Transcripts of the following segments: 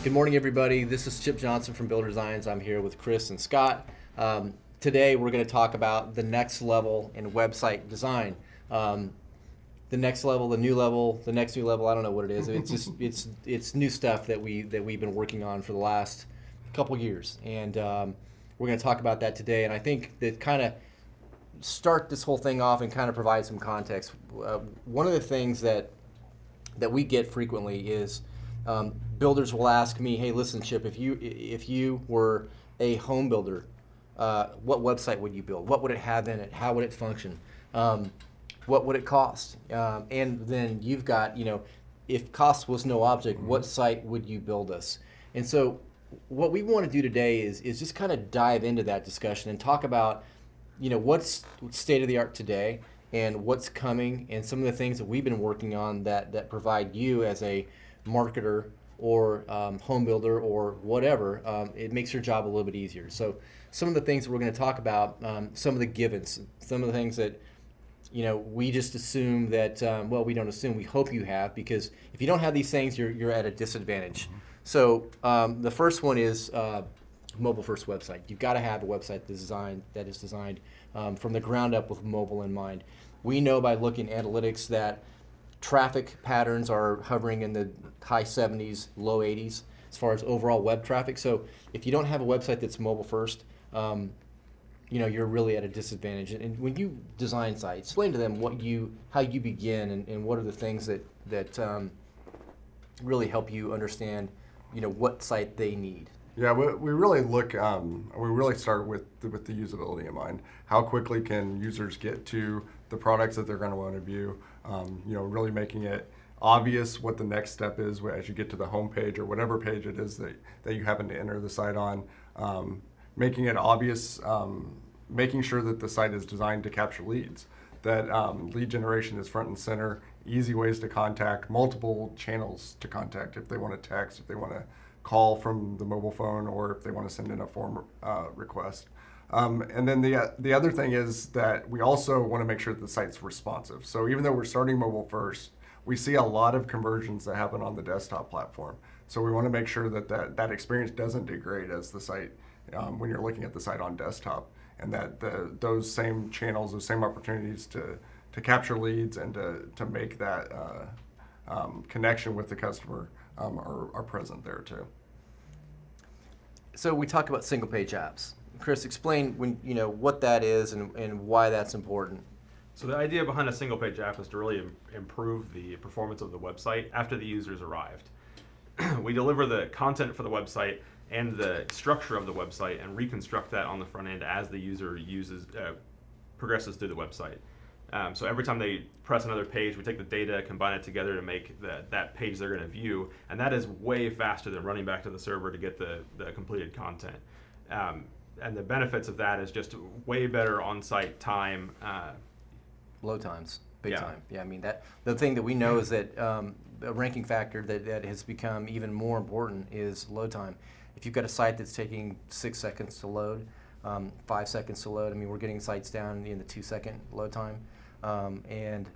Good morning, everybody. This is Chip Johnson from Builder Designs. I'm here with Chris and Scott. Today, we're going to talk about the next level in website design. The next level, the new level, the next new level. I don't know what it is. It's just it's new stuff that we've been working on for the last couple years, and we're going to talk about that today. And I think that kind of start this whole thing off and kind of provide some context. One of the things that we get frequently is builders will ask me, "Hey, listen, Chip, if you were a home builder, what website would you build? What would it have in it? How would it function? What would it cost?" And then you've got, if cost was no object, what site would you build us? And so what we want to do today is just kind of dive into that discussion and talk about, what's state of the art today and what's coming and some of the things that we've been working on that provide you as a marketer or home builder or whatever, it makes your job a little bit easier. So some of the things that we're going to talk about, some of the givens, some of the things that we just assume that, we don't assume, we hope you have, because if you don't have these things, you're at a disadvantage. Mm-hmm. So the first one is mobile first website. You've got to have a website that is designed from the ground up with mobile in mind. We know by looking at analytics that traffic patterns are hovering in the high 70s, low 80s as far as overall web traffic. So if you don't have a website that's mobile first, you're really at a disadvantage. And when you design sites, explain to them how you begin and what are the things that really help you understand, what site they need. Yeah, we really look. We really start with the usability in mind. How quickly can users get to the products that they're going to want to view? Really making it obvious what the next step is as you get to the home page or whatever page it is that you happen to enter the site on. Making it obvious, making sure that the site is designed to capture leads. That lead generation is front and center. Easy ways to contact, multiple channels to contact if they want to text, if they want to call from the mobile phone, or if they want to send in a form request. And then the other thing is that we also want to make sure that the site's responsive. So even though we're starting mobile first, we see a lot of conversions that happen on the desktop platform. So we want to make sure that experience doesn't degrade as the site, when you're looking at the site on desktop, and that those same channels, those same opportunities to capture leads and to make that connection with the customer are present there too. So we talk about single page apps. Chris, explain what that is and why that's important. So the idea behind a single page app is to really improve the performance of the website after the user's arrived. We deliver the content for the website and the structure of the website and reconstruct that on the front end as the user progresses through the website. So every time they press another page, we take the data, combine it together to make that page they're going to view, and that is way faster than running back to the server to get the completed content. And the benefits of that is just way better on-site time. Load times, big time. Yeah, I mean, the thing that we know is that a ranking factor that has become even more important is load time. If you've got a site that's taking 6 seconds to load, 5 seconds to load, I mean, we're getting sites down in the 2-second load time. And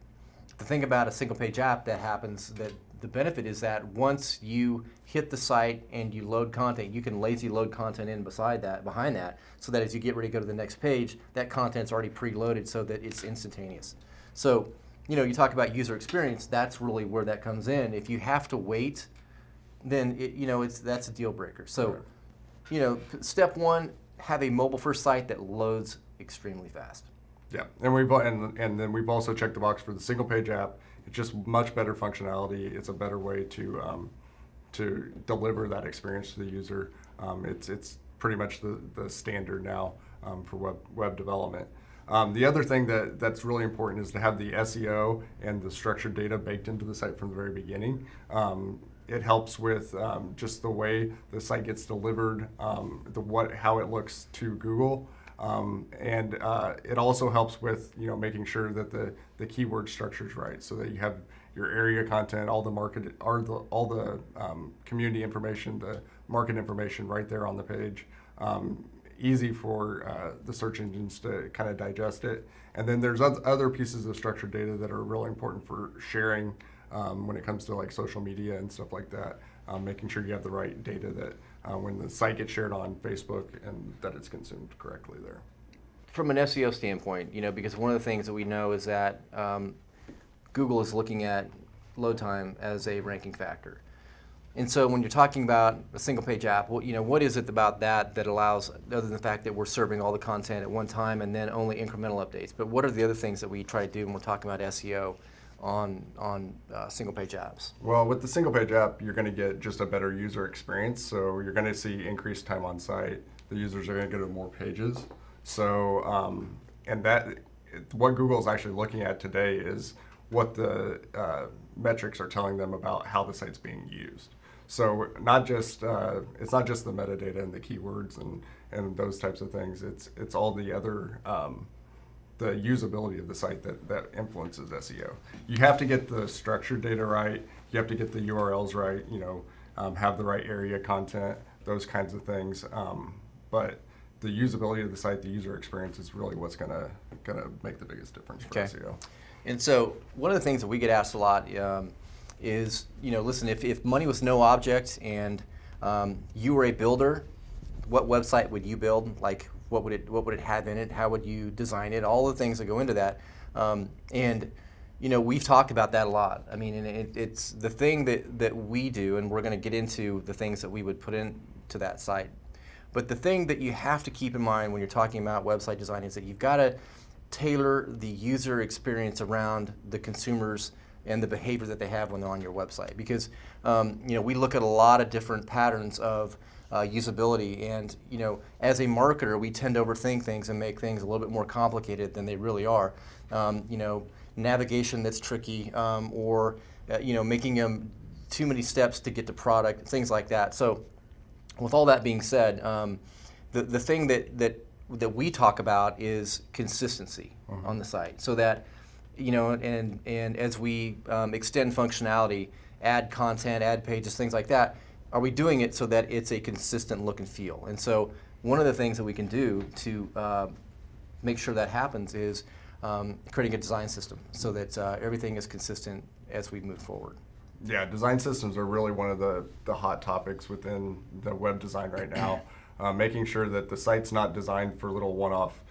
the thing about a single page app that happens, that the benefit is that once you hit the site and you load content, you can lazy load content in behind that, so that as you get ready to go to the next page, that content's already preloaded so that it's instantaneous. So, you talk about user experience, that's really where that comes in. If you have to wait, then that's a deal breaker. So, step one, have a mobile first site that loads extremely fast. Yeah, and then we've also checked the box for the single page app. It's just much better functionality. It's a better way to deliver that experience to the user. It's pretty much the standard now for web development. The other thing that's really important is to have the SEO and the structured data baked into the site from the very beginning. It helps with just the way the site gets delivered, how it looks to Google. And it also helps with making sure that the keyword structure is right, so that you have your area content, all the community information, the market information right there on the page. Easy for the search engines to kind of digest it. And then there's other pieces of structured data that are really important for sharing when it comes to like social media and stuff like that. making sure you have the right data that when the site gets shared on Facebook and that it's consumed correctly there. From an SEO standpoint, because one of the things that we know is that Google is looking at load time as a ranking factor. And so when you're talking about a single page app, what is it about that allows, other than the fact that we're serving all the content at one time and then only incremental updates, but what are the other things that we try to do when we're talking about SEO on single page apps? Well, with the single page app, you're going to get just a better user experience. So you're going to see increased time on site. The users are going to go to more pages. So, what Google is actually looking at today is what the metrics are telling them about how the site's being used. So not just it's not just the metadata and the keywords and those types of things. It's all the other the usability of the site that influences SEO. You have to get the structured data right. You have to get the URLs right. Have the right area content, those kinds of things. But the usability of the site, the user experience, is really what's gonna make the biggest difference for SEO. And so one of the things that we get asked a lot is, listen, if money was no object and you were a builder, what website would you build? Like, what would it have in it? How would you design it? All the things that go into that. We've talked about that a lot. I mean, and it's the thing that we do, and we're going to get into the things that we would put into that site. But the thing that you have to keep in mind when you're talking about website design is that you've got to tailor the user experience around the consumers and the behavior that they have when they're on your website. Because we look at a lot of different patterns of usability, and as a marketer, we tend to overthink things and make things a little bit more complicated than they really are. Navigation that's tricky, or making them too many steps to get to product, things like that. So, with all that being said, the thing that we talk about is consistency on the site, so that and as we extend functionality, add content, add pages, things like that, are we doing it so that it's a consistent look and feel? And so one of the things that we can do to make sure that happens is creating a design system so that everything is consistent as we move forward. Yeah, design systems are really one of the hot topics within the web design right now. Making sure that the site's not designed for little one-off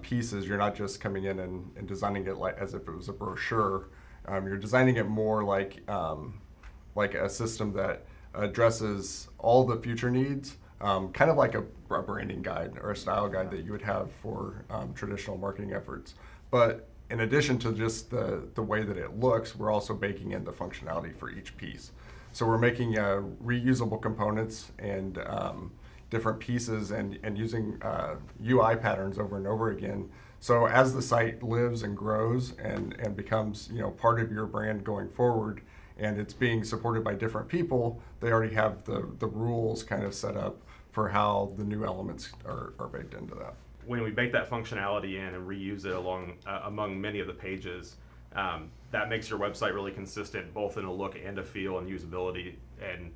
pieces. You're not just coming in and designing it like as if it was a brochure. You're designing it more like a system that addresses all the future needs, kind of like a branding guide or a style guide that you would have for traditional marketing efforts. But in addition to just the way that it looks, we're also baking in the functionality for each piece. So we're making reusable components and different pieces and using UI patterns over and over again. So as the site lives and grows and becomes part of your brand going forward, and it's being supported by different people, they already have the rules kind of set up for how the new elements are baked into that. When we bake that functionality in and reuse it among many of the pages, that makes your website really consistent, both in a look and a feel and usability. And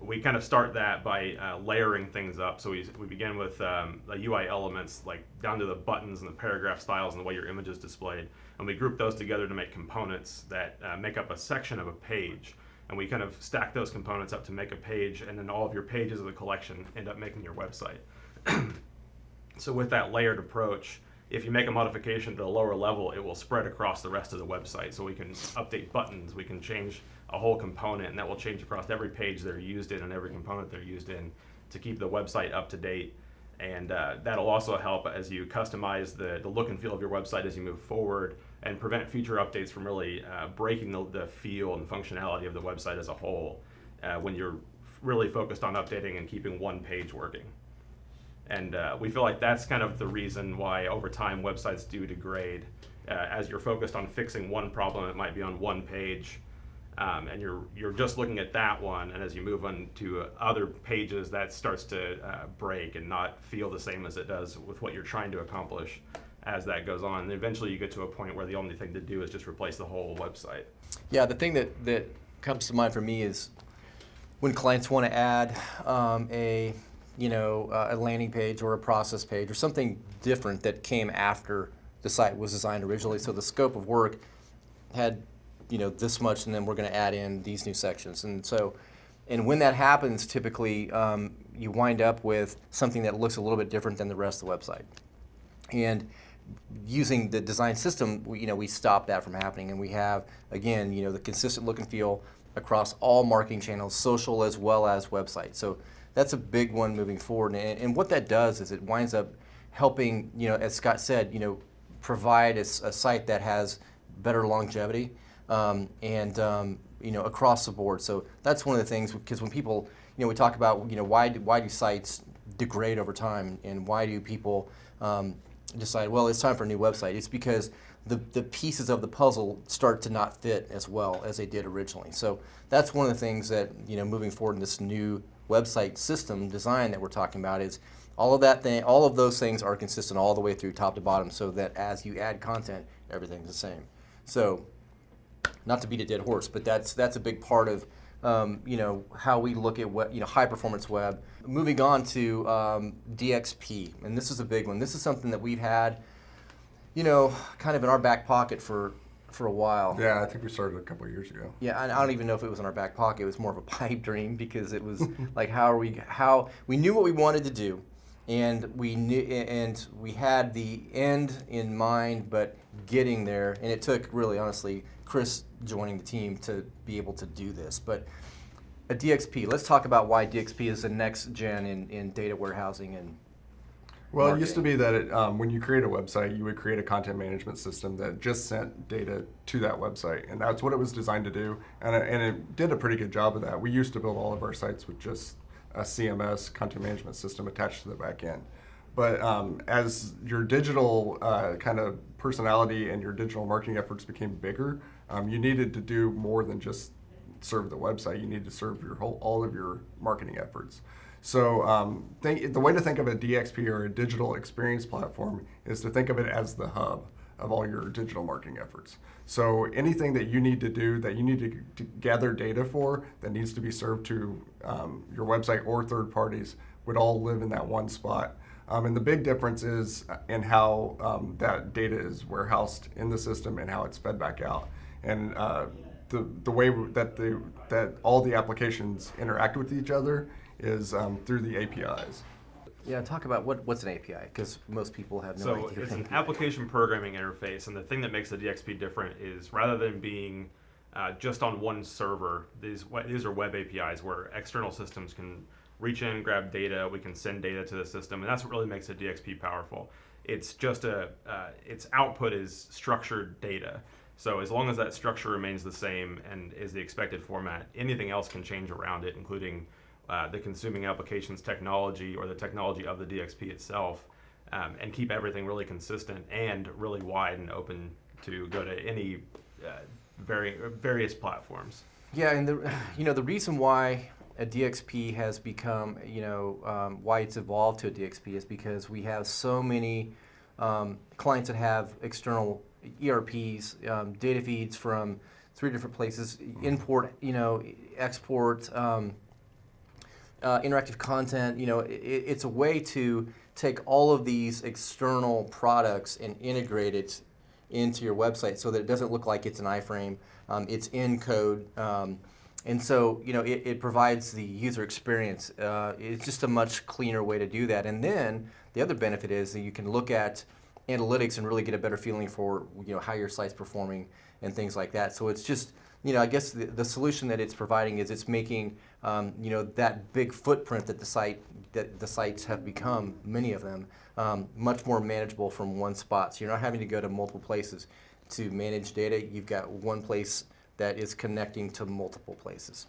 we kind of start that by layering things up. So we begin with the UI elements, like down to the buttons and the paragraph styles and the way your image is displayed. And we group those together to make components that make up a section of a page. And we kind of stack those components up to make a page, and then all of your pages of the collection end up making your website. So with that layered approach, if you make a modification to a lower level, it will spread across the rest of the website. So we can update buttons, we can change a whole component, and that will change across every page they're used in and every component they're used in to keep the website up to date. And that'll also help as you customize the look and feel of your website as you move forward, and prevent future updates from really breaking the feel and functionality of the website as a whole when you're really focused on updating and keeping one page working. And we feel like that's kind of the reason why over time websites do degrade. As you're focused on fixing one problem, it might be on one page, and you're just looking at that one, and as you move on to other pages, that starts to break and not feel the same as it does with what you're trying to accomplish as that goes on. And eventually you get to a point where the only thing to do is just replace the whole website. Yeah, the thing that comes to mind for me is when clients want to add a landing page or a process page or something different that came after the site was designed originally. So the scope of work had this much, and then we're going to add in these new sections. And so And when that happens, typically you wind up with something that looks a little bit different than the rest of the website. And using the design system, we stop that from happening, and we have, again, the consistent look and feel across all marketing channels, social as well as website. So that's a big one moving forward. And what that does is it winds up helping, as Scott said, provide a site that has better longevity across the board. So that's one of the things, because when people, we talk about, why do sites degrade over time, and why do people decide, well, it's time for a new website? It's because the pieces of the puzzle start to not fit as well as they did originally. So that's one of the things that, moving forward in this new website system design that we're talking about, is all of those things are consistent all the way through top to bottom, so that as you add content, everything's the same. So, not to beat a dead horse, but that's a big part of how we look at what high performance web. Moving on to DXP, and this is a big one. This is something that we've had, kind of in our back pocket for a while. Yeah, I think we started a couple of years ago. Yeah, I don't even know if it was in our back pocket. It was more of a pipe dream, because it was like how we knew what we wanted to do, and we had the end in mind, but getting there, and it took, really honestly, Chris joining the team to be able to do this. But a DXP, let's talk about why DXP is the next gen in data warehousing and Well, marketing. it used to be that when you create a website, you would create a content management system that just sent data to that website, and that's what it was designed to do, and it did a pretty good job of that. We used to build all of our sites with just a CMS, content management system, attached to the back end. But as your digital kind of personality and your digital marketing efforts became bigger, you needed to do more than just serve the website. You need to serve all of your marketing efforts. So the way to think of a DXP, or a digital experience platform, is to think of it as the hub of all your digital marketing efforts. So anything that you need to do, that you need to gather data for, that needs to be served to your website or third parties, would all live in that one spot. And the big difference is in how that data is warehoused in the system and how it's fed back out. And the way that all the applications interact with each other is through the APIs. Yeah, talk about what's an API, because most people have no So idea. what it's an an API application programming interface, and the thing that makes the DXP different is, rather than being just on one server, these are web APIs where external systems can reach in, grab data, we can send data to the system, and that's what really makes a DXP powerful. It's just its output is structured data. So as long as that structure remains the same and is the expected format, anything else can change around it, including the consuming applications technology or the technology of the DXP itself, and keep everything really consistent and really wide and open to go to any various platforms. Yeah, and the reason why a DXP has become, why it's evolved to a DXP, is because we have so many clients that have external ERPs, data feeds from 3 different places, import, export, interactive content. It's a way to take all of these external products and integrate it into your website so that it doesn't look like it's an iframe. It's in code. And so, it provides the user experience. It's just a much cleaner way to do that. And then the other benefit is that you can look at analytics and really get a better feeling for, how your site's performing and things like that. So it's just, I guess the solution that it's providing is it's making, that big footprint that the sites have become, many of them, much more manageable from one spot. So you're not having to go to multiple places to manage data. You've got one place that is connecting to multiple places,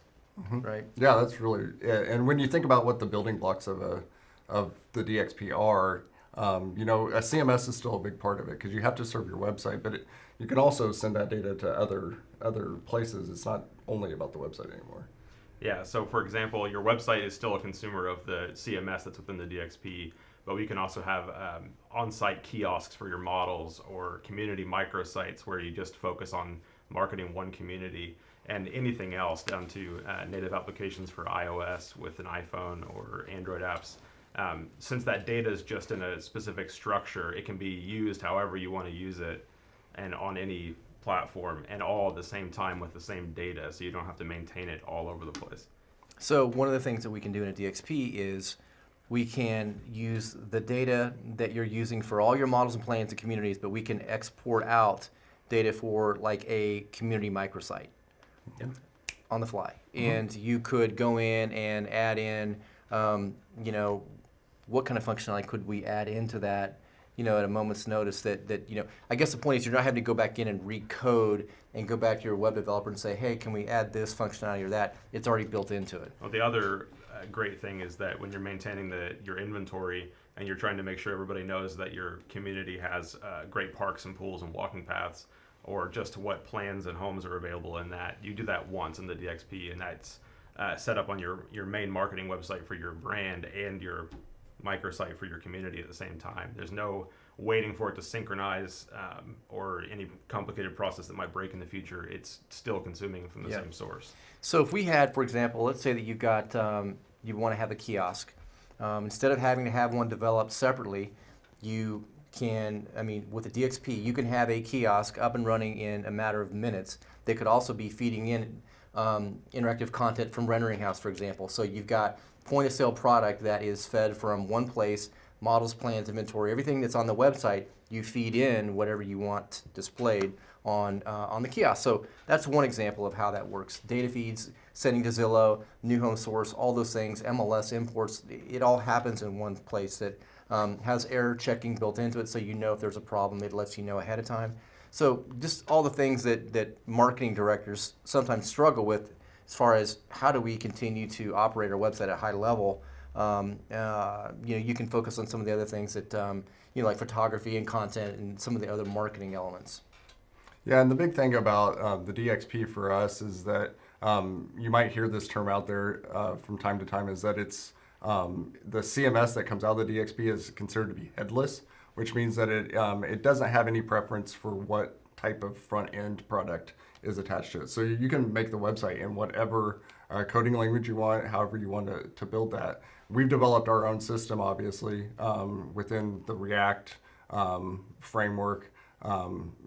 right? Yeah, that's really, and when you think about what the building blocks of the DXP are, a CMS is still a big part of it, because you have to serve your website, but you can also send that data to other places. It's not only about the website anymore. Yeah, so for example, your website is still a consumer of the CMS that's within the DXP, but we can also have on-site kiosks for your models, or community microsites where you just focus on marketing one community, and anything else down to native applications for iOS with an iPhone or Android apps. Since that data is just in a specific structure, it can be used however you want to use it, and on any platform, and all at the same time with the same data, so you don't have to maintain it all over the place. So one of the things that we can do in a DXP is we can use the data that you're using for all your models and plans and communities, but we can export out data for like a community microsite on the fly. And you could go in and add in, you know, what kind of functionality could we add into that, you know, at a moment's notice that, you know, I guess the point is you're not having to go back in and recode and go back to your web developer and say, hey, can we add this functionality or that? It's already built into it. Well, the other great thing is that when you're maintaining your inventory and you're trying to make sure everybody knows that your community has great parks and pools and walking paths, or just what plans and homes are available in that, you do that once in the DXP, and that's set up on your main marketing website for your brand and your microsite for your community at the same time. There's no waiting for it to synchronize or any complicated process that might break in the future. It's still consuming from the same source. So if we had, for example, let's say that you've got, you want to have a kiosk. Instead of having to have one developed separately, you can, I mean, with a DXP, you can have a kiosk up and running in a matter of minutes. They could also be feeding in interactive content from Rendering House, for example. So you've got point of sale product that is fed from one place, models, plans, inventory, everything that's on the website, you feed in whatever you want displayed on the kiosk. So that's one example of how that works. Data feeds, sending to Zillow, New Home Source, all those things, MLS imports, it all happens in one place that has error checking built into it, so you know if there's a problem, it lets you know ahead of time. So just all the things that marketing directors sometimes struggle with as far as how do we continue to operate our website at a high level. You know, you can focus on some of the other things that, you know, like photography and content and some of the other marketing elements. Yeah, and the big thing about the DXP for us is that you might hear this term out there from time to time, is that it's the CMS that comes out of the DXP is considered to be headless, which means that it doesn't have any preference for what type of front end product is attached to it. So you can make the website in whatever coding language you want, however you want to build that. We've developed our own system, obviously, within the React framework.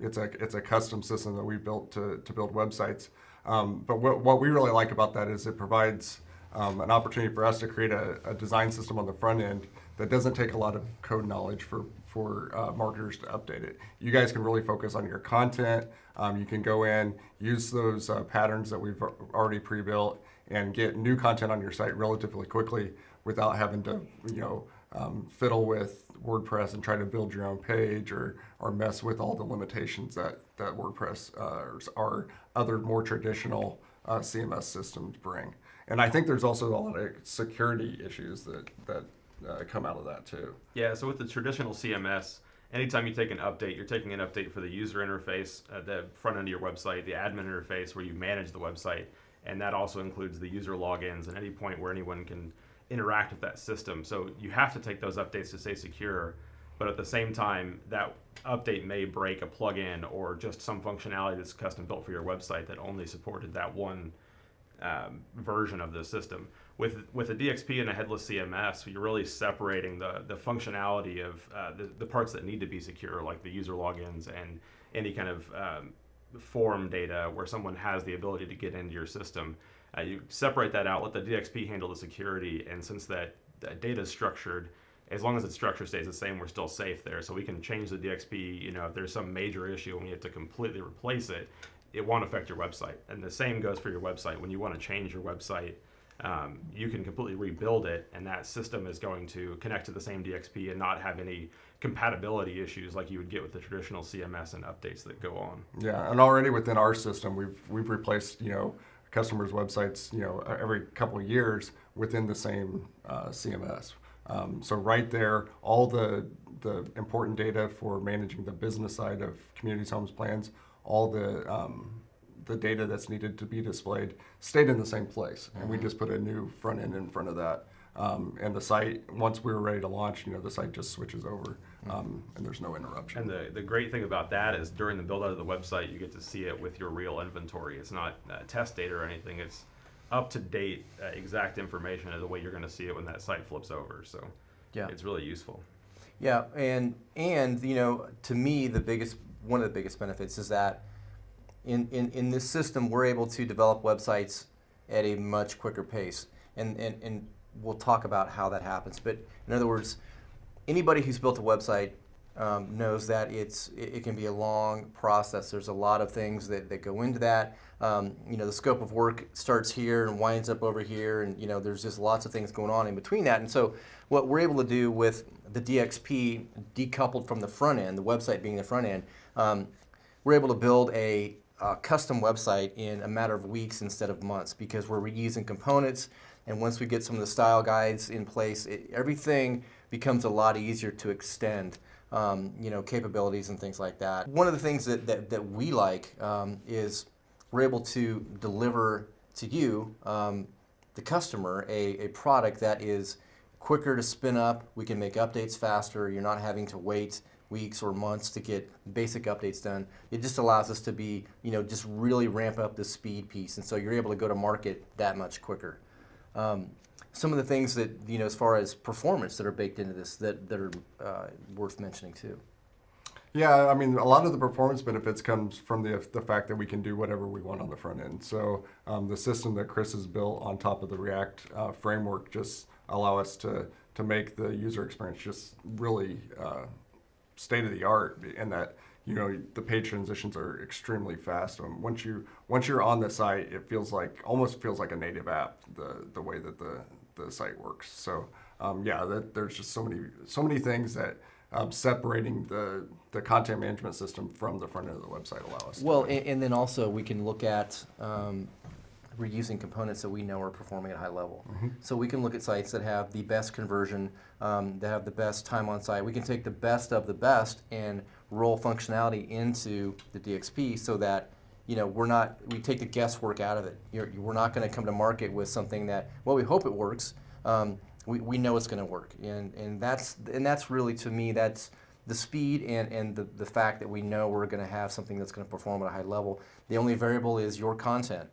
It's a custom system that we built to build websites. But what we really like about that is it provides an opportunity for us to create a design system on the front end that doesn't take a lot of code knowledge for marketers to update it. You guys can really focus on your content. You can go in, use those patterns that we've already pre-built, and get new content on your site relatively quickly without having to, you know, fiddle with WordPress and try to build your own page or mess with all the limitations that WordPress or other more traditional CMS systems bring. And I think there's also a lot of security issues that come out of that too. Yeah, so with the traditional CMS, anytime you take an update, you're taking an update for the user interface, the front end of your website, the admin interface where you manage the website, and that also includes the user logins and any point where anyone can interact with that system. So you have to take those updates to stay secure, but at the same time, that update may break a plugin or just some functionality that's custom built for your website that only supported that one version of the system. With a DXP and a headless CMS, you're really separating the functionality of the parts that need to be secure, like the user logins and any kind of form data where someone has the ability to get into your system. You separate that out, let the DXP handle the security, and since that data is structured, as long as its structure stays the same, we're still safe there. So we can change the DXP, you know, if there's some major issue and we have to completely replace it, it won't affect your website. And the same goes for your website. When you want to change your website, you can completely rebuild it, and that system is going to connect to the same DXP and not have any compatibility issues like you would get with the traditional CMS and updates that go on. Yeah, and already within our system, we've replaced, you know, customers' websites, you know, every couple of years within the same CMS. So right there, all the important data for managing the business side of communities, homes, plans, all the data that's needed to be displayed stayed in the same place, and we just put a new front end in front of that. And the site, once we were ready to launch, you know, the site just switches over, and there's no interruption. And the great thing about that is during the build out of the website, you get to see it with your real inventory. It's not test data or anything. It's up to date, exact information of the way you're going to see it when that site flips over. So Yeah. it's really useful. Yeah, and you know, to me, one of the biggest benefits is that in this system, we're able to develop websites at a much quicker pace. and we'll talk about how that happens. But in other words, anybody who's built a website knows that it can be a long process. There's a lot of things that go into that. The scope of work starts here and winds up over here, and there's just lots of things going on in between that. And so what we're able to do with the DXP decoupled from the front end, the website being the front end, we're able to build a custom website in a matter of weeks instead of months, because we're reusing components. And once we get some of the style guides in place, everything becomes a lot easier to extend. Capabilities and things like that. One of the things that we like is we're able to deliver to you, the customer, a product that is quicker to spin up. We can make updates faster. You're not having to wait weeks or months to get basic updates done. It just allows us to be, just really ramp up the speed piece. And so you're able to go to market that much quicker. Some of the things that, as far as performance that are baked into this that are worth mentioning too. Yeah, I mean, a lot of the performance benefits comes from the fact that we can do whatever we want on the front end. So the system that Chris has built on top of the React framework just allow us to make the user experience just really state of the art, and that the page transitions are extremely fast. Once you're on the site, it almost feels like a native app, the way that the site works. So there's just so many things that separating the content management system from the front end of the website allow us. Well, and then also we can look at reusing components that we know are performing at a high level. Mm-hmm. So we can look at sites that have the best conversion, that have the best time on site. We can take the best of the best and roll functionality into the DXP so that we take the guesswork out of it. We're not going to come to market with something that, well, we hope it works. We know it's going to work, and that's really, to me, that's the speed and the fact that we know we're going to have something that's going to perform at a high level. The only variable is your content,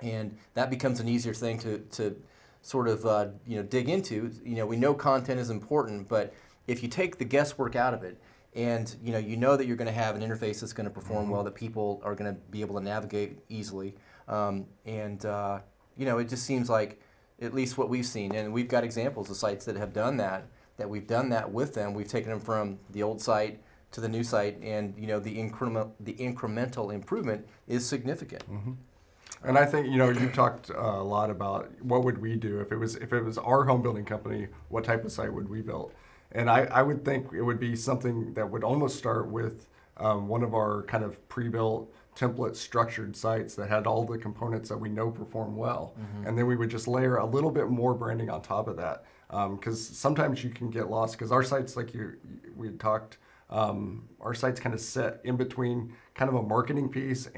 and that becomes an easier thing to sort of dig into. We know content is important, but if you take the guesswork out of it, and you know that you're going to have an interface that's going to perform well, that people are going to be able to navigate easily, it just seems like, at least what we've seen, and we've got examples of sites that have done that we've done that with them. We've taken them from the old site to the new site, and the incremental improvement is significant. Mm-hmm. And I think you've talked a lot about what would we do if it was our home building company, what type of site would we build? And I would think it would be something that would almost start with one of our kind of pre-built template structured sites that had all the components that we know perform well. Mm-hmm. And then we would just layer a little bit more branding on top of that. Because sometimes you can get lost, because our sites, like we had talked, our sites kind of sit in between kind of a marketing piece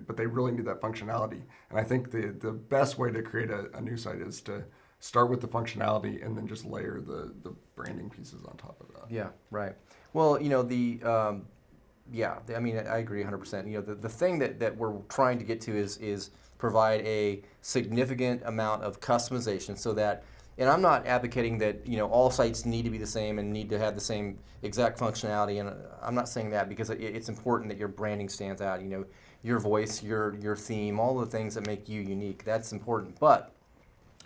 but they really need that functionality. And I think the best way to create a new site is to start with the functionality and then just layer the branding pieces on top of that. Yeah, right. Well, I mean, I agree 100%. The thing that we're trying to get to is provide a significant amount of customization so that, and I'm not advocating that all sites need to be the same and need to have the same exact functionality, and I'm not saying that, because it's important that your branding stands out. Your voice, your theme, all the things that make you unique. That's important. But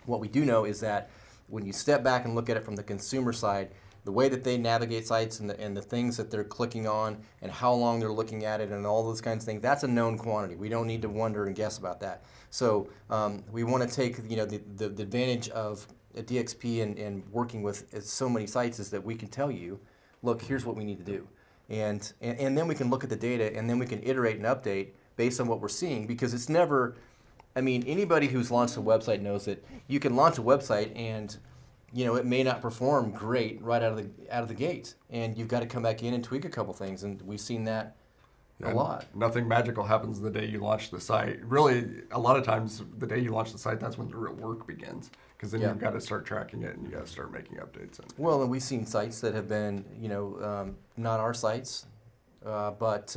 what we do know is that when you step back and look at it from the consumer side, the way that they navigate sites and the things that they're clicking on and how long they're looking at it and all those kinds of things, that's a known quantity. We don't need to wonder and guess about that. So we want to take the advantage of a DXP and working with so many sites is that we can tell you, look, here's what we need to do. And then we can look at the data, and then we can iterate and update based on what we're seeing, because it's never, I mean, anybody who's launched a website knows that you can launch a website and it may not perform great right out of the gate, and you've got to come back in and tweak a couple things, and we've seen that a lot. Nothing magical happens the day you launch the site. Really, a lot of times the day you launch the site, that's when the real work begins, because then you've got to start tracking it and you got to start making updates. Well, and we've seen sites that have been, not our sites, but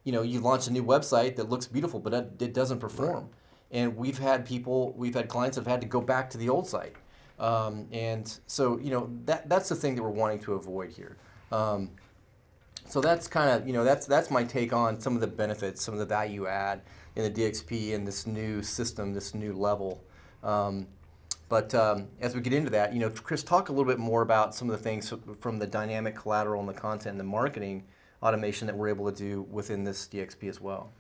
you launch a new website that looks beautiful, but it doesn't perform. Right. And we've had clients that have had to go back to the old site. And so, that's the thing that we're wanting to avoid here. So that's kind of, that's my take on some of the benefits, some of the value add in the DXP and this new system, this new level. As we get into that, Chris, talk a little bit more about some of the things from the dynamic collateral and the content and the marketing automation that we're able to do within this DXP as well.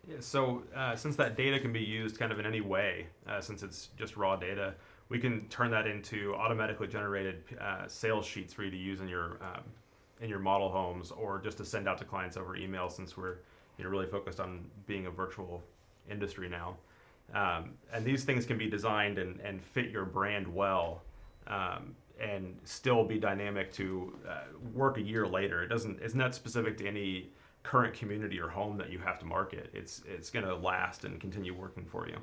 Yeah, so since that data can be used kind of in any way, since it's just raw data, we can turn that into automatically generated sales sheets for you to use in your model homes, or just to send out to clients over email, since we're really focused on being a virtual industry now. And these things can be designed and fit your brand well, and still be dynamic to work a year later. It's not specific to any current community or home that you have to market. It's going to last and continue working for you.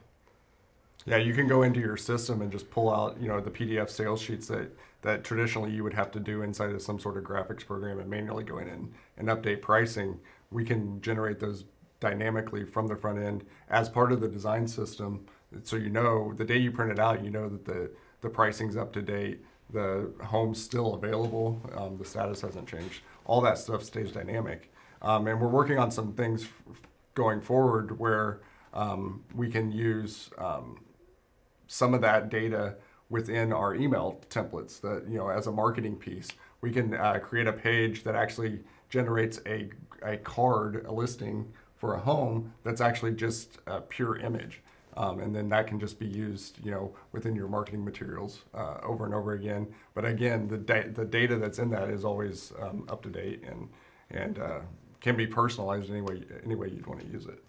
Yeah, you can go into your system and just pull out, the PDF sales sheets that traditionally you would have to do inside of some sort of graphics program and manually go in and update pricing. We can generate those dynamically from the front end as part of the design system. So the day you print it out, that the pricing's up to date, the home's still available, the status hasn't changed. All that stuff stays dynamic. And we're working on some things going forward where we can use some of that data within our email templates that, as a marketing piece. We can create a page that actually generates a card, a listing for a home that's actually just a pure image. And then that can just be used, within your marketing materials over and over again. But again, the data that's in that is always up to date and can be personalized any way you'd want to use it.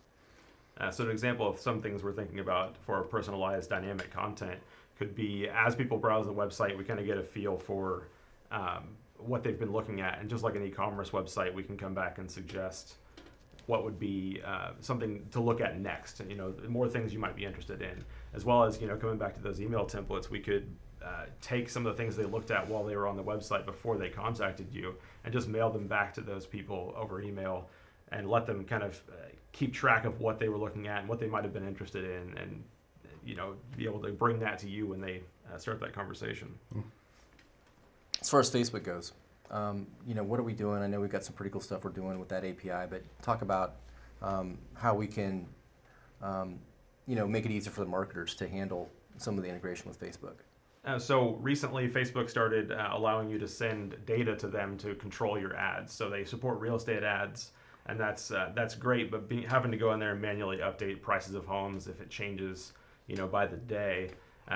So an example of some things we're thinking about for personalized dynamic content could be, as people browse the website, we kind of get a feel for what they've been looking at. And just like an e-commerce website, we can come back and suggest what would be something to look at next, and more things you might be interested in. As well as, coming back to those email templates, we could take some of the things they looked at while they were on the website before they contacted you and just mail them back to those people over email, and let them kind of keep track of what they were looking at and what they might have been interested in, and be able to bring that to you when they start that conversation. As far as Facebook goes, what are we doing? I know we've got some pretty cool stuff we're doing with that API, but talk about how we can make it easier for the marketers to handle some of the integration with Facebook. So recently, Facebook started allowing you to send data to them to control your ads. So they support real estate ads, and that's great. But having to go in there and manually update prices of homes if it changes, by the day,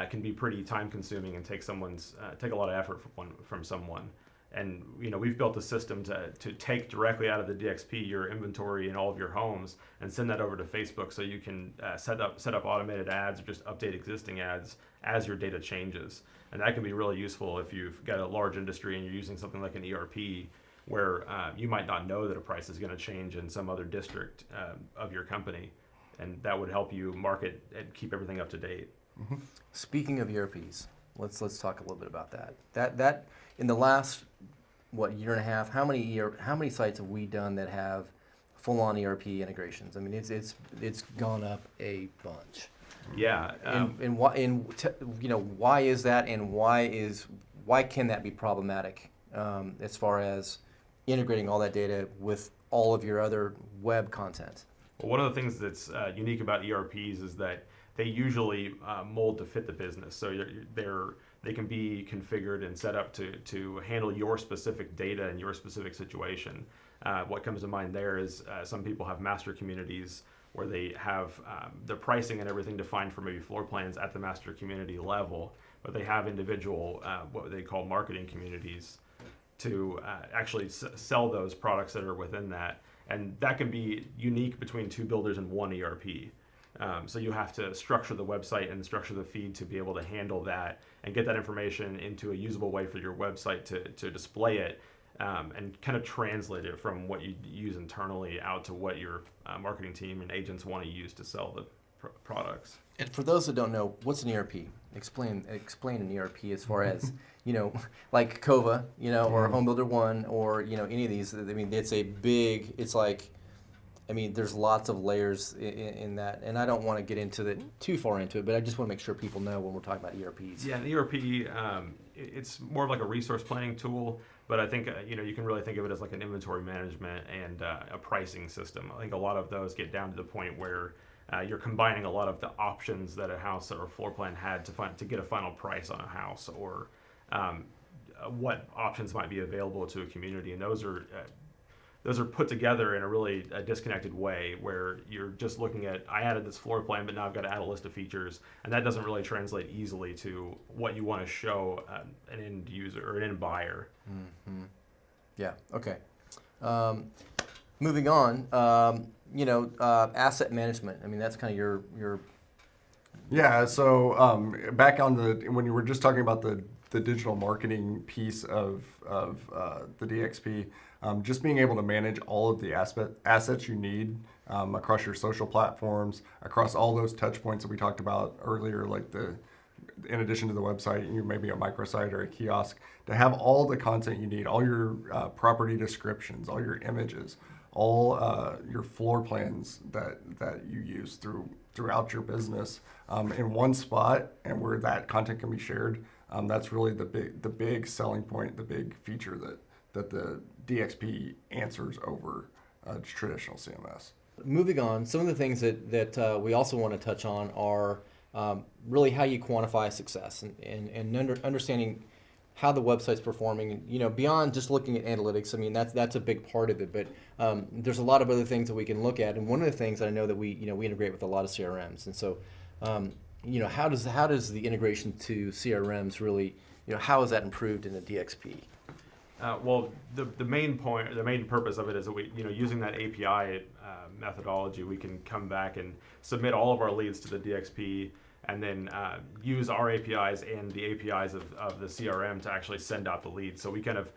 can be pretty time consuming and take a lot of effort from someone. And we've built a system to take directly out of the DXP your inventory in all of your homes and send that over to Facebook, so you can set up automated ads or just update existing ads as your data changes. And that can be really useful if you've got a large industry and you're using something like an ERP, where you might not know that a price is going to change in some other district of your company, and that would help you market and keep everything up to date. Mm-hmm. Speaking of ERPs, let's talk a little bit about that. That in the last year and a half, how many sites have we done that have full-on ERP integrations? I mean, it's gone up a bunch. Yeah. Why is that, and why can that be problematic as far as integrating all that data with all of your other web content? Well, one of the things that's unique about ERPs is that they usually mold to fit the business. So they can be configured and set up to handle your specific data and your specific situation. What comes to mind there is some people have master communities where they have the pricing and everything defined for maybe floor plans at the master community level, but they have individual, what they call marketing communities, to actually sell those products that are within that. And that can be unique between two builders and one ERP. So you have to structure the website and structure the feed to be able to handle that and get that information into a usable way for your website to display it, and kind of translate it from what you use internally out to what your marketing team and agents want to use to sell the products. And for those that don't know, what's an ERP? Explain an ERP as far as, like Cova, or Home Builder One, or, any of these. I mean, there's lots of layers in that, and I don't want to get too far into it, but I just want to make sure people know when we're talking about ERPs. Yeah, an ERP, it's more of like a resource planning tool, but I think you can really think of it as like an inventory management and a pricing system. I think a lot of those get down to the point where you're combining a lot of the options that a house or floor plan had to get a final price on a house, or what options might be available to a community, and those are put together in a really disconnected way, where you're just looking at, I added this floor plan, but now I've got to add a list of features, and that doesn't really translate easily to what you want to show an end user or an end buyer. Mm-hmm. Yeah. Okay. Moving on. Asset management. I mean, that's kind of your. Yeah. So back on when you were just talking about the digital marketing piece of the DXP, just being able to manage all of the assets you need across your social platforms, across all those touch points that we talked about earlier, like in addition to the website, maybe a microsite or a kiosk, to have all the content you need, all your property descriptions, all your images, all your floor plans that you use throughout your business in one spot, and where that content can be shared. That's really the big selling point, the big feature that the DXP answers over traditional CMS. Moving on, some of the things that we also want to touch on are really how you quantify success and understanding how the website's performing. Beyond just looking at analytics, I mean, that's a big part of it, but there's a lot of other things that we can look at. And one of the things I know that we integrate with a lot of CRMs, and so how does the integration to CRMs really, how is that improved in the DXP? Well, the main purpose of it is that using that API methodology, we can come back and submit all of our leads to the DXP, and then use our APIs and the APIs of the CRM to actually send out the leads. So we kind of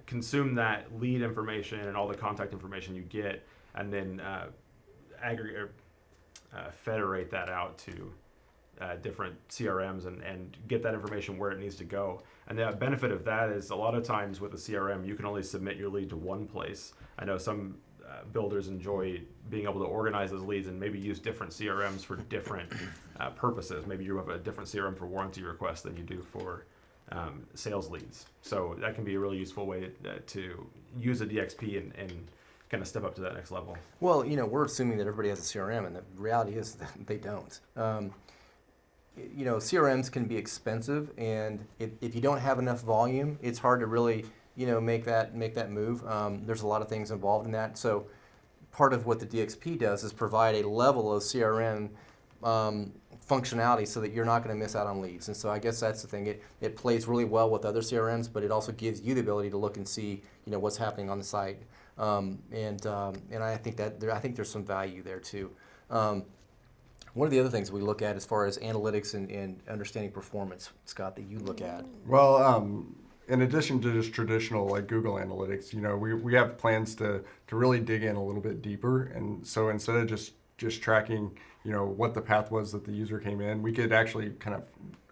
consume that lead information and all the contact information you get, and then aggregate, federate that out to different CRMs and get that information where it needs to go. And the benefit of that is, a lot of times with a CRM, you can only submit your lead to one place. I know some builders enjoy being able to organize those leads and maybe use different CRMs for different purposes. Maybe you have a different CRM for warranty requests than you do for sales leads. So that can be a really useful way to use a DXP and kind of step up to that next level. Well, we're assuming that everybody has a CRM, and the reality is that they don't. CRMs can be expensive, and if you don't have enough volume, it's hard to really, make that move. There's a lot of things involved in that. So part of what the DXP does is provide a level of CRM functionality so that you're not going to miss out on leads. And so I guess that's the thing. It plays really well with other CRMs, but it also gives you the ability to look and see, what's happening on the site. And I think there's some value there too. One of the other things we look at as far as analytics and understanding performance, Scott, that you look at? Well, in addition to just traditional like Google Analytics, we have plans to really dig in a little bit deeper. And so instead of just tracking, what the path was that the user came in, we could actually kind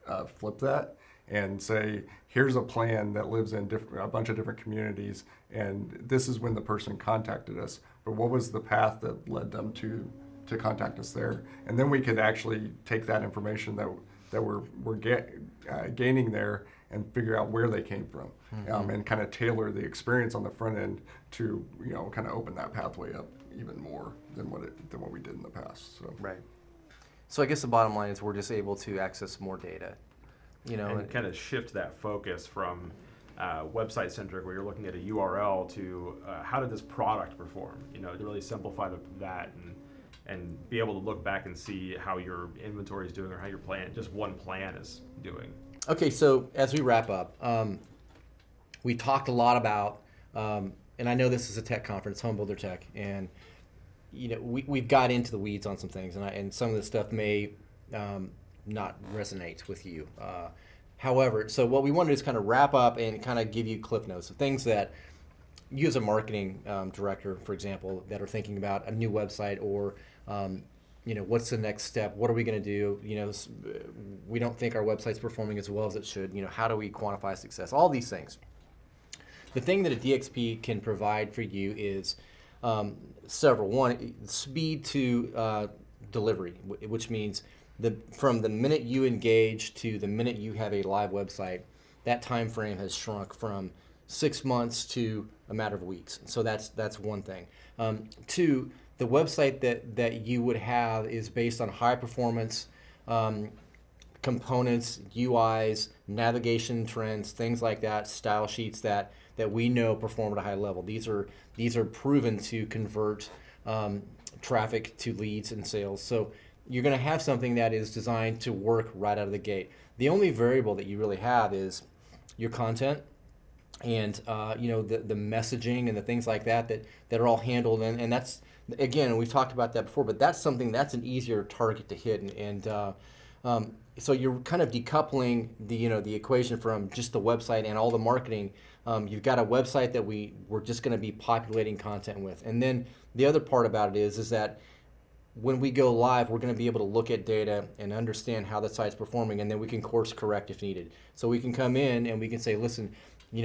of flip that and say, here's a plan that lives in a bunch of different communities, and this is when the person contacted us. But what was the path that led them to contact us there? And then we could actually take that information that we're gaining there and figure out where they came from, and kind of tailor the experience on the front end to kind of open that pathway up even more than what we did in the past. So. Right. So I guess the bottom line is we're just able to access more data, and kind of shift that focus from website centric, where you're looking at a URL, to how did this product perform? To really simplify that and be able to look back and see how your inventory is doing, or how your plan, just one plan, is doing. Okay, so as we wrap up, we talked a lot about, and I know this is a tech conference, Home Builder Tech, and we've got into the weeds on some things, and some of this stuff may not resonate with you. However, so what we wanted is kind of wrap up and kind of give you cliff notes of things that you as a marketing director, for example, that are thinking about a new website, or what's the next step? What are we going to do? We don't think our website's performing as well as it should. How do we quantify success? All these things. The thing that a DXP can provide for you is several. One, speed to delivery, which means from the minute you engage to the minute you have a live website, that time frame has shrunk from 6 months to a matter of weeks. So that's one thing. Two, the website that you would have is based on high performance components, UIs, navigation trends, things like that, style sheets that we know perform at a high level. These are proven to convert traffic to leads and sales. So you're going to have something that is designed to work right out of the gate. The only variable that you really have is your content and the messaging and the things like that are all handled, and that's, again, we've talked about that before, but that's something that's an easier target to hit, and so you're kind of decoupling the equation from just the website and all the marketing. You've got a website that we're just going to be populating content with, and then the other part about it is that when we go live, we're going to be able to look at data and understand how the site's performing, and then we can course correct if needed. So we can come in and we can say, listen,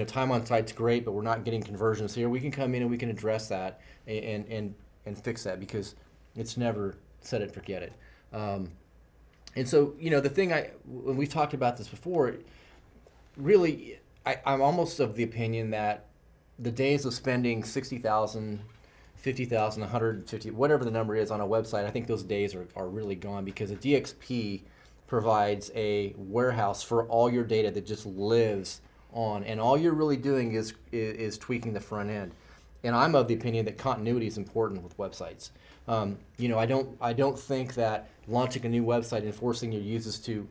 time on site's great, but we're not getting conversions here. We can come in and we can address that and fix that, because it's never set it, forget it. And so, the thing when we've talked about this before, really, I'm almost of the opinion that the days of spending $60,000, $50,000, 150, whatever the number is on a website, I think those days are really gone, because a DXP provides a warehouse for all your data that just lives on, and all you're really doing is tweaking the front end. And I'm of the opinion that continuity is important with websites. I don't think that launching a new website and forcing your users to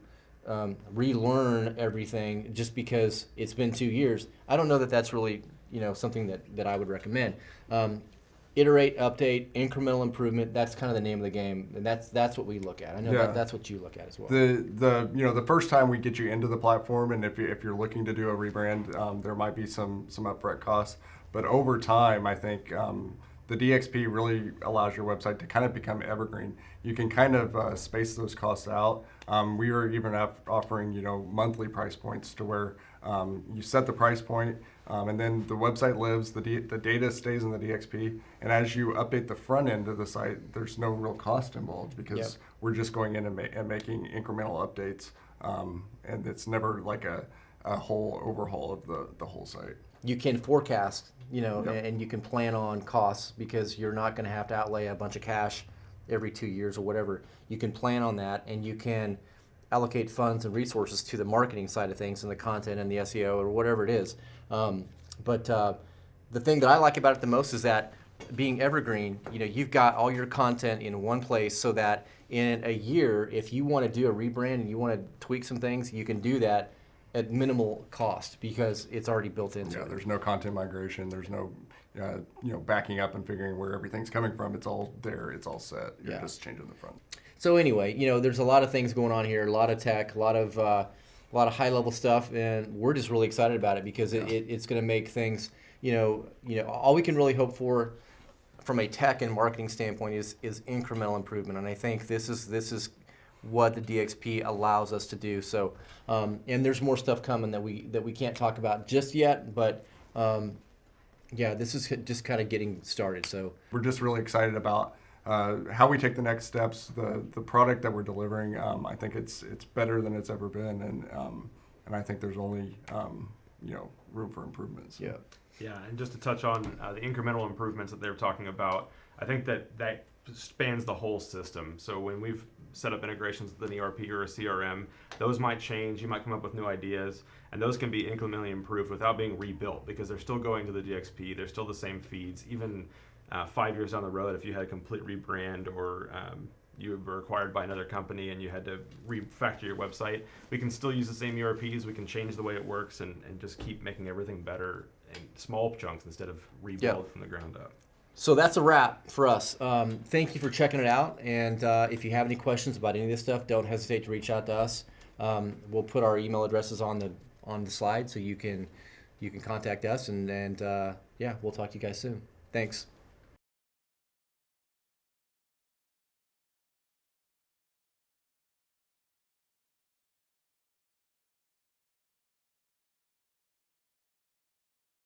relearn everything just because it's been 2 years, I don't know that that's really something that I would recommend. Iterate, update, incremental improvement, that's kind of the name of the game, and that's what we look at. I know that's what you look at as well. The first time we get you into the platform, and if you're looking to do a rebrand, there might be some upfront costs, but over time, I think the DXP really allows your website to kind of become evergreen. You can kind of space those costs out. We are even offering monthly price points to where you set the price point, and then the website lives, the data stays in the DXP, and as you update the front end of the site, there's no real cost involved, because we're just going in and making incremental updates, and it's never like a whole overhaul of the whole site. You can forecast, and you can plan on costs, because you're not going to have to outlay a bunch of cash every 2 years or whatever. You can plan on that, and you can allocate funds and resources to the marketing side of things and the content and the SEO or whatever it is. But the thing that I like about it the most is that being evergreen, you've got all your content in one place, so that in a year, if you want to do a rebrand and you want to tweak some things, you can do that at minimal cost, because it's already built into it. There's no content migration. There's no backing up and figuring where everything's coming from. It's all there. It's all set. You're just changing the front. So anyway, there's a lot of things going on here, a lot of tech, a lot of high level stuff, and we're just really excited about it, because it's going to make things, all we can really hope for from a tech and marketing standpoint is incremental improvement, and I think this is what the DXP allows us to do. So, and there's more stuff coming that we can't talk about just yet, but this is just kind of getting started. So we're just really excited about how we take the next steps. The product that we're delivering, I think it's better than it's ever been, and I think there's only room for improvements. Yeah. Yeah, and just to touch on the incremental improvements that they were talking about, I think that spans the whole system. So when we've set up integrations with an ERP or a CRM, those might change. You might come up with new ideas, and those can be incrementally improved without being rebuilt, because they're still going to the DXP. They're still the same feeds. Even 5 years down the road, if you had a complete rebrand, or you were acquired by another company and you had to refactor your website, we can still use the same ERPs. We can change the way it works and just keep making everything better in small chunks instead of rebuild from the ground up. So that's a wrap for us. Thank you for checking it out. And if you have any questions about any of this stuff, don't hesitate to reach out to us. We'll put our email addresses on the slide, so you can contact us. And we'll talk to you guys soon. Thanks.